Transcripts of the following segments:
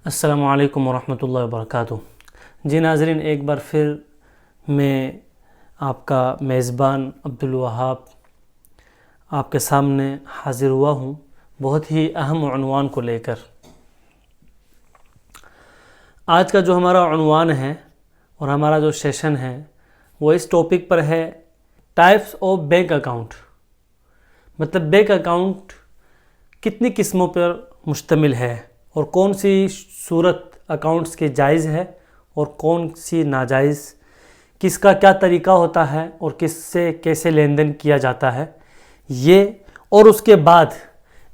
अस्सलामु अलैकुम वरहमतुल्लाहि वबरकातुहू। जी नाज़रीन, एक बार फिर मैं आपका मेज़बान अब्दुल वहाब आपके सामने हाज़िर हुआ हूँ बहुत ही अहम उन्वान को लेकर। आज का जो हमारा उन्वान है और हमारा जो सेशन है वो इस टॉपिक पर है, टाइप्स ऑफ बैंक अकाउंट। मतलब बैंक अकाउंट कितनी किस्मों पर मुश्तमिल है और कौन सी सूरत अकाउंट्स के जायज़ है और कौन सी नाजायज़, किसका क्या तरीका होता है और किससे कैसे लेन देन किया जाता है ये, और उसके बाद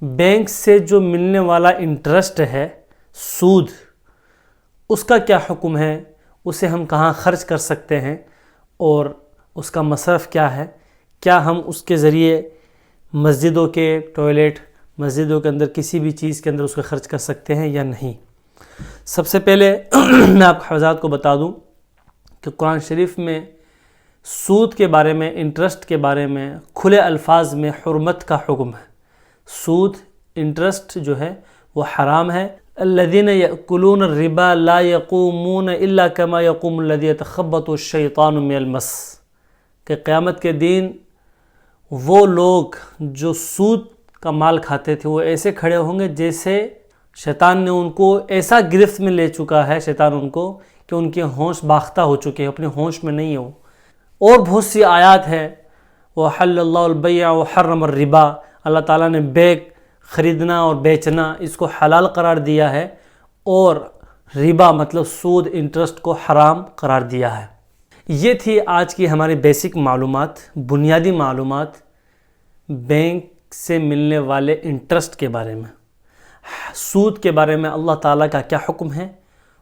बैंक से जो मिलने वाला इंटरेस्ट है, सूद, उसका क्या हुक्म है, उसे हम कहाँ ख़र्च कर सकते हैं और उसका मसरफ़ क्या है, क्या हम उसके ज़रिए मस्जिदों के टॉयलेट, मस्जिदों के अंदर किसी भी चीज़ के अंदर उसको ख़र्च कर सकते हैं या नहीं। सबसे पहले मैं आप हज़रात को बता दूं कि कुरान शरीफ में सूद के बारे में, इंटरेस्ट के बारे में खुले अल्फाज में हुर्मत का हुक्म है। सूद, इंटरेस्ट जो है वो हराम है। अल्लज़ीना यअकुलून रिबा ला यक़ूमून इल्ला कमा यक़ूमुल लज़ी यतख़ब्बतु शैतानु मिनल मस, कि क़यामत के दिन वो लोग जो सूद का माल खाते थे वो ऐसे खड़े होंगे जैसे शैतान ने उनको ऐसा गिरफ्त में ले चुका है, शैतान उनको, कि उनके होश बाख्ता हो चुके हैं, अपने होश में नहीं हो। और बहुत सी आयत है, वह हल्लल्लाहुल बैअ व हर्रम रिबा, अल्लाह ताला ने बैग ख़रीदना और बेचना इसको हलाल करार दिया है और रिबा मतलब सूद, इंटरेस्ट को हराम करार दिया है। ये थी आज की हमारी बेसिक मालूमात, बुनियादी मालूमात बैंक से मिलने वाले इंटरेस्ट के बारे में, सूद के बारे में अल्लाह ताला का क्या हुक्म है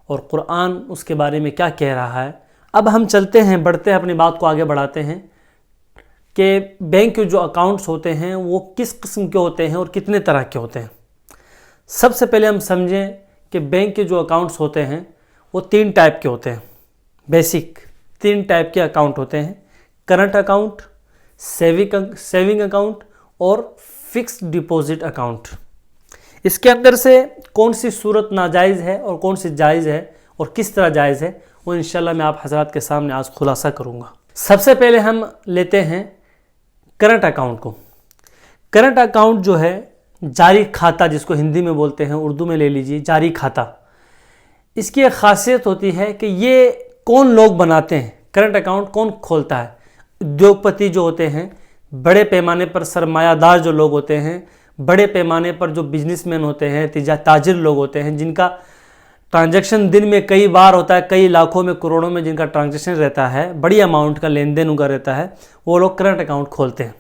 और कुरान उसके बारे में क्या कह रहा है। अब हम चलते हैं, बढ़ते हैं, अपनी बात को आगे बढ़ाते हैं कि बैंक के जो अकाउंट्स होते हैं वो किस किस्म के होते हैं और कितने तरह के होते हैं। सबसे पहले हम समझें कि बैंक के जो अकाउंट्स होते हैं वो 3 टाइप के होते हैं। बेसिक 3 टाइप के अकाउंट होते हैं: करंट अकाउंट, सेविंग अकाउंट और फिक्स्ड डिपॉजिट अकाउंट। इसके अंदर से कौन सी सूरत नाजायज़ है और कौन सी जायज़ है और किस तरह जायज़ है वो इंशाल्लाह मैं आप हज़रात के सामने आज खुलासा करूँगा। सबसे पहले हम लेते हैं करंट अकाउंट को। करंट अकाउंट जो है जारी खाता, जिसको हिंदी में बोलते हैं, उर्दू में ले लीजिए जारी खाता। इसकी एक ख़ासियत होती है कि ये कौन लोग बनाते हैं, करंट अकाउंट कौन खोलता है। उद्योगपति जो होते हैं, बड़े पैमाने पर सरमायादार जो लोग होते हैं, बड़े पैमाने पर जो बिजनेसमैन होते हैं, ताजिर लोग होते हैं, जिनका ट्रांजैक्शन दिन में कई बार होता है, कई लाखों में, करोड़ों में जिनका ट्रांजैक्शन रहता है, बड़ी अमाउंट का लेन देन उनका रहता है, वो लोग करंट अकाउंट खोलते हैं।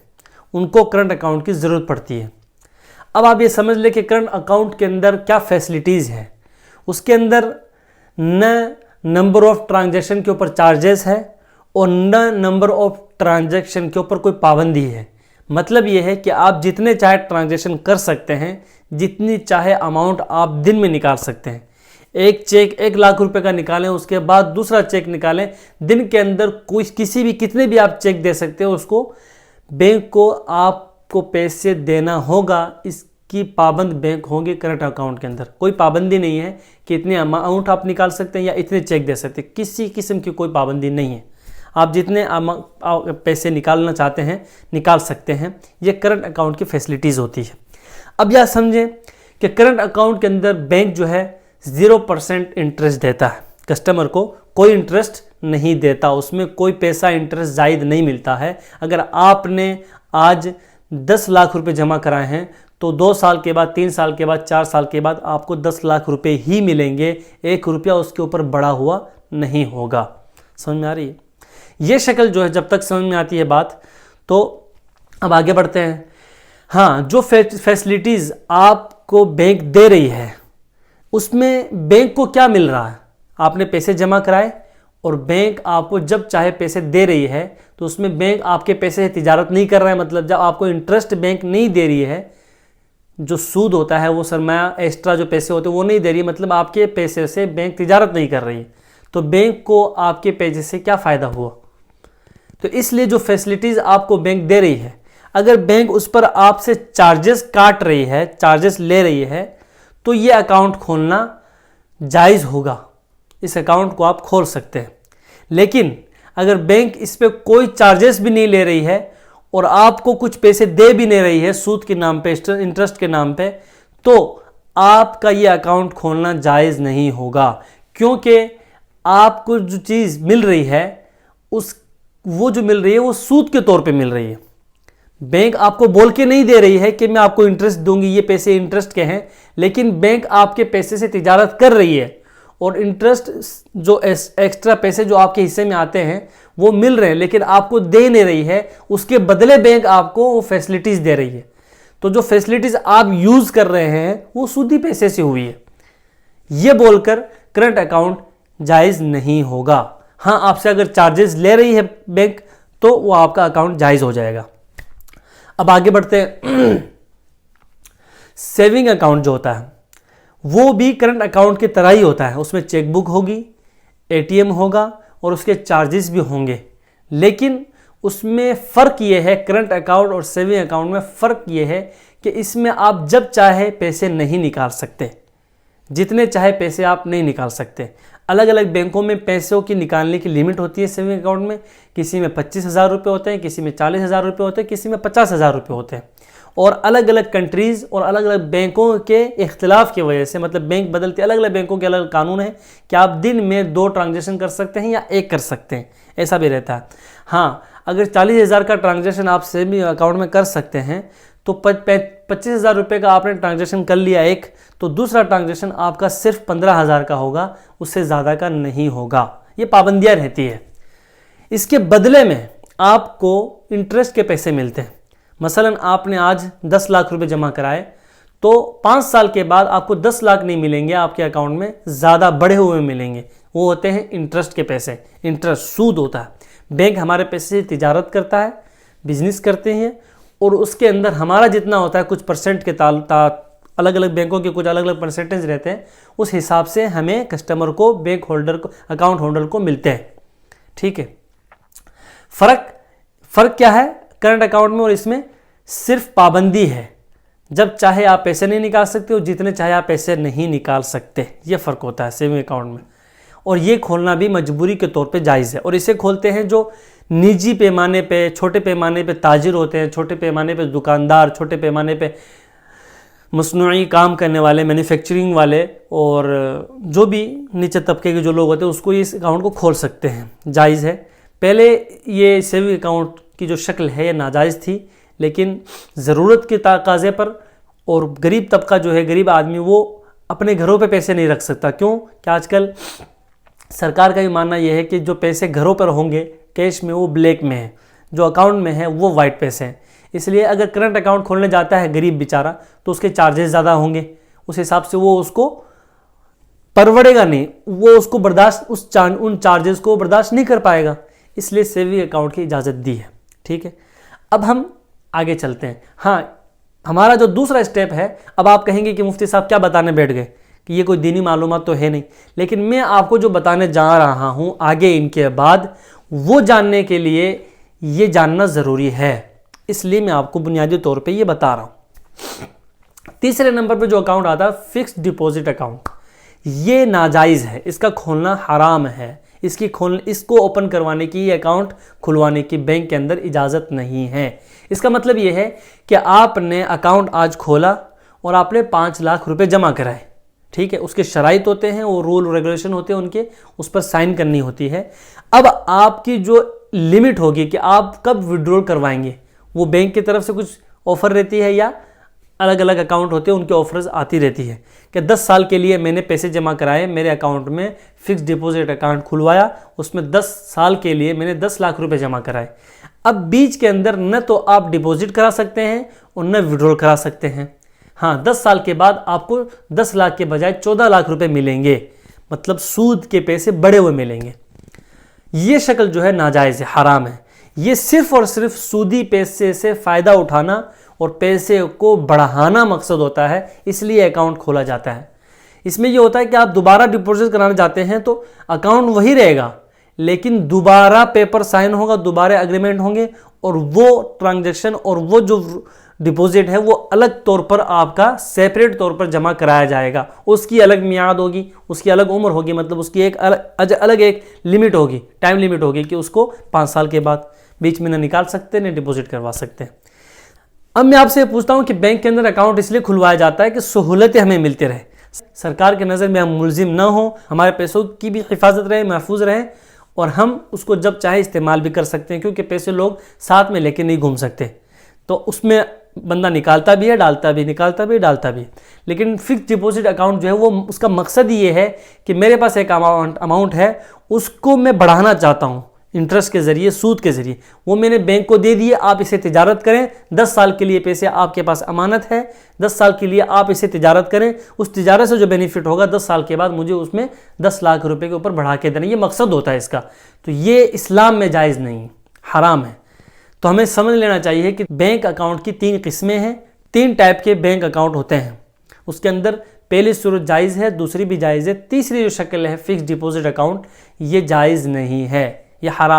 उनको करंट अकाउंट की ज़रूरत पड़ती है। अब आप ये समझ लें कि करंट अकाउंट के अंदर क्या फैसिलिटीज़ है। उसके अंदर न नंबर ऑफ़ ट्रांजैक्शन के ऊपर चार्जेस है और न नंबर ऑफ़ ट्रांजैक्शन के ऊपर कोई पाबंदी है। मतलब ये है कि आप जितने चाहे ट्रांजैक्शन कर सकते हैं, जितनी चाहे अमाउंट आप दिन में निकाल सकते हैं। एक चेक 1 लाख रुपए का निकालें, उसके बाद दूसरा चेक निकालें, दिन के अंदर कोई किसी भी कितने भी आप चेक दे सकते हो। उसको बैंक को आपको पैसे देना होगा, इसकी पाबंद बैंक होंगे। करंट अकाउंट के अंदर कोई पाबंदी नहीं है कि इतने अमाउंट आप निकाल सकते हैं या इतने चेक दे सकते हैं, किसी किस्म की कोई पाबंदी नहीं है। आप जितने पैसे निकालना चाहते हैं निकाल सकते हैं। ये करंट अकाउंट की फैसिलिटीज़ होती है। अब यह समझें कि करंट अकाउंट के अंदर बैंक जो है 0% इंटरेस्ट देता है कस्टमर को, कोई इंटरेस्ट नहीं देता, उसमें कोई पैसा इंटरेस्ट ज़ायद नहीं मिलता है। अगर आपने आज 10 लाख रुपए जमा कराए हैं तो 2 साल के बाद, 3 साल के बाद, 4 साल के बाद आपको 10 लाख रुपए ही मिलेंगे। 1 रुपया उसके ऊपर बढ़ा हुआ नहीं होगा। समझ में आ रही है? ये शक्ल जो है, जब तक समझ में आती है बात, तो अब आगे बढ़ते हैं। हाँ, जो फैसिलिटीज़ आपको बैंक दे रही है उसमें बैंक को क्या मिल रहा है। आपने पैसे जमा कराए और बैंक आपको जब चाहे पैसे दे रही है, तो उसमें बैंक आपके पैसे से तिजारत नहीं कर रहा है। मतलब जब आपको इंटरेस्ट बैंक नहीं दे रही है, जो सूद होता है, वो सरमाया एक्स्ट्रा जो पैसे होते हैं वो नहीं दे रही है, मतलब आपके पैसे से बैंक तिजारत नहीं कर रही है, तो बैंक को आपके पैसे से क्या फ़ायदा हुआ। तो इसलिए जो फैसिलिटीज़ आपको बैंक दे रही है, अगर बैंक उस पर आपसे चार्जेस काट रही है, चार्जेस ले रही है, तो ये अकाउंट खोलना जायज़ होगा, इस अकाउंट को आप खोल सकते हैं। लेकिन अगर बैंक इस पे कोई चार्जेस भी नहीं ले रही है और आपको कुछ पैसे दे भी नहीं रही है सूद के नाम पे, इंटरेस्ट के नाम पे, तो आपका ये अकाउंट खोलना जायज़ नहीं होगा, क्योंकि आपको जो चीज़ मिल रही है वो जो मिल रही है वो सूद के तौर पे मिल रही है। बैंक आपको बोल के नहीं दे रही है कि मैं आपको इंटरेस्ट दूंगी, ये पैसे इंटरेस्ट के हैं, लेकिन बैंक आपके पैसे से तिजारत कर रही है और इंटरेस्ट जो एक्स्ट्रा पैसे जो आपके हिस्से में आते हैं वो मिल रहे हैं, लेकिन आपको दे नहीं रही है, उसके बदले बैंक आपको वो फैसिलिटीज़ दे रही है। तो जो फैसिलिटीज़ आप यूज़ कर रहे हैं वो सूदी पैसे से हुई है। ये बोलकर करंट अकाउंट जायज़ नहीं होगा। हाँ, आपसे अगर चार्जेस ले रही है बैंक तो वो आपका अकाउंट जायज़ हो जाएगा। अब आगे बढ़ते हैं। सेविंग अकाउंट जो होता है वो भी करंट अकाउंट की तरह ही होता है। उसमें चेकबुक होगी, एटीएम होगा और उसके चार्जेस भी होंगे, लेकिन उसमें फ़र्क ये है, करंट अकाउंट और सेविंग अकाउंट में फ़र्क ये है कि इसमें आप जब चाहे पैसे नहीं निकाल सकते, जितने चाहे पैसे आप नहीं निकाल सकते। अलग अलग बैंकों में पैसों की निकालने की लिमिट होती है सेविंग अकाउंट में। किसी में 25,000 रुपये होते हैं, किसी में 40,000 रुपये होते हैं, किसी में 50,000 रुपये होते हैं। और अलग अलग कंट्रीज़ और अलग अलग बैंकों के इख्तिलाफ की वजह से, मतलब बैंक बदलते, अलग अलग बैंकों के अलग कानून है कि आप दिन में 2 ट्रांजेक्शन कर सकते हैं या 1 कर सकते हैं, ऐसा भी रहता है। हाँ, अगर 40,000 का ट्रांजेक्शन आप सेविंग अकाउंट में कर सकते हैं तो 25,000 रुपये का आपने ट्रांजेक्शन कर लिया एक, तो दूसरा ट्रांजेक्शन आपका सिर्फ 15,000 का होगा, उससे ज़्यादा का नहीं होगा। ये पाबंदियाँ रहती है। इसके बदले में आपको इंटरेस्ट के पैसे मिलते हैं। मसलन आपने आज 10 लाख रुपए जमा कराए तो 5 साल के बाद आपको 10 लाख नहीं मिलेंगे आपके अकाउंट में, ज़्यादा बढ़े हुए मिलेंगे। वो होते हैं इंटरेस्ट के पैसे, इंटरेस्ट सूद होता है। बैंक हमारे पैसे से तिजारत करता है, बिजनेस करते हैं और उसके अंदर हमारा जितना होता है कुछ परसेंट के अलग अलग बैंकों के कुछ अलग अलग परसेंटेज रहते हैं, उस हिसाब से हमें कस्टमर को, बैंक होल्डर को, अकाउंट होल्डर को मिलते हैं। ठीक है। फ़र्क क्या है करंट अकाउंट में और इसमें? सिर्फ पाबंदी है, जब चाहे आप पैसे नहीं निकाल सकते हो, जितने चाहे आप पैसे नहीं निकाल सकते। ये फ़र्क होता है सेविंग अकाउंट में। और ये खोलना भी मजबूरी के तौर पे जायज़ है। और इसे खोलते हैं जो निजी पैमाने पे, छोटे पैमाने पे ताजिर होते हैं, छोटे पैमाने पे दुकानदार, छोटे पैमाने पे मसनूई काम करने वाले, मैन्युफैक्चरिंग वाले और जो भी नीचे तबके के जो लोग होते हैं उसको इस अकाउंट को खोल सकते हैं, जायज़ है। पहले ये सेविंग अकाउंट की जो शक्ल है ये नाजायज़ थी, लेकिन ज़रूरत के तकाज़े पर और गरीब तबका जो है, गरीब आदमी, वो अपने घरों पे पैसे नहीं रख सकता। क्यों? कि आजकल सरकार का भी मानना यह है कि जो पैसे घरों पर होंगे कैश में वो ब्लैक में है, जो अकाउंट में है वो वाइट पैसे हैं। इसलिए अगर करंट अकाउंट खोलने जाता है गरीब बेचारा तो उसके चार्जेस ज़्यादा होंगे, उस हिसाब से वो उसको परवड़ेगा नहीं, वो उसको बर्दाश्त उन चार्जेस को बर्दाश्त नहीं कर पाएगा। इसलिए सेविंग अकाउंट की इजाज़त दी है। ठीक है। अब हम आगे चलते हैं। हाँ, हमारा जो दूसरा स्टेप है, अब आप कहेंगे कि मुफ्ती साहब क्या बताने बैठ गए, कि ये कोई दीनी मालूमात तो है नहीं, लेकिन मैं आपको जो बताने जा रहा हूँ आगे इनके बाद, वो जानने के लिए ये जानना ज़रूरी है, इसलिए मैं आपको बुनियादी तौर पे ये बता रहा हूँ। तीसरे नंबर पे जो अकाउंट आता है फिक्स्ड डिपॉजिट अकाउंट, ये नाजायज़ है, इसका खोलना हराम है। इसको ओपन करवाने की, ये अकाउंट खुलवाने की बैंक के अंदर इजाज़त नहीं है। इसका मतलब ये है कि आपने अकाउंट आज खोला और आपने 5 लाख रुपए जमा कराए। ठीक है, उसके शराइत होते हैं, वो रूल रेगुलेशन होते हैं उनके, उस पर साइन करनी होती है। अब आपकी जो लिमिट होगी कि आप कब विड्रॉल करवाएंगे, वो बैंक की तरफ से कुछ ऑफ़र रहती है या अलग अलग अकाउंट होते हैं उनके ऑफर्स आती रहती है कि 10 साल के लिए मैंने पैसे जमा कराए मेरे अकाउंट में, फिक्स डिपॉजिट अकाउंट खुलवाया, उसमें 10 साल के लिए मैंने 10 लाख रुपए जमा कराए। अब बीच के अंदर न तो आप डिपॉजिट करा सकते हैं और न विड्रॉल करा सकते हैं। हाँ, 10 साल के बाद आपको 10 लाख के बजाय 14 लाख रुपए मिलेंगे, मतलब सूद के पैसे बढ़े हुए मिलेंगे। ये शक्ल जो है नाजायज़ है, हराम है। ये सिर्फ और सिर्फ सूदी पैसे से फ़ायदा उठाना और पैसे को बढ़ाना मकसद होता है, इसलिए अकाउंट खोला जाता है। इसमें ये होता है कि आप दोबारा डिपॉजिट कराने जाते हैं तो अकाउंट वही रहेगा, लेकिन दोबारा पेपर साइन होगा, दोबारा एग्रीमेंट होंगे और वो ट्रांजैक्शन और वो जो डिपॉजिट है वो अलग तौर पर आपका सेपरेट तौर पर जमा कराया जाएगा। उसकी अलग मियाद होगी, उसकी अलग उम्र होगी, मतलब उसकी एक अलग एक लिमिट होगी, टाइम लिमिट होगी कि उसको 5 साल के बाद बीच में ना निकाल सकते ना डिपॉजिट करवा सकते हैं। अब मैं आपसे पूछता हूं कि बैंक के अंदर अकाउंट इसलिए खुलवाया जाता है कि सहूलतें हमें मिलती रहे, सरकार के नज़र में हम मुलजिम ना हो, हमारे पैसों की भी हिफाजत रहे, महफूज रहे, और हम उसको जब चाहे इस्तेमाल भी कर सकते हैं, क्योंकि पैसे लोग साथ में लेके नहीं घूम सकते। तो उसमें बंदा निकालता भी है, डालता भी, निकालता भी, डालता भी। लेकिन फिक्स डिपॉजिट अकाउंट जो है वो उसका मकसद ये है कि मेरे पास एक अमाउंट है, उसको मैं बढ़ाना चाहता हूँ इंटरेस्ट के ज़रिए, सूद के ज़रिए। वो मैंने बैंक को दे दिए, आप इसे तिजारत करें, 10 साल के लिए पैसे आपके पास अमानत है, 10 साल के लिए आप इसे तिजारत करें। उस तिजारत से जो बेनिफिट होगा 10 साल के बाद मुझे उसमें 10 लाख रुपए के ऊपर बढ़ा के देना, ये मकसद होता है इसका। तो ये इस्लाम में जायज़ नहीं, हराम है। तो हमें समझ लेना चाहिए कि बैंक अकाउंट की 3 किस्में हैं, 3 टाइप के बैंक अकाउंट होते हैं। उसके अंदर पहली सूरत जायज़ है, दूसरी भी जायज़ है, तीसरी जो शक्ल है फिक्स डिपॉजिट अकाउंट, ये जायज़ नहीं है, ये हराम।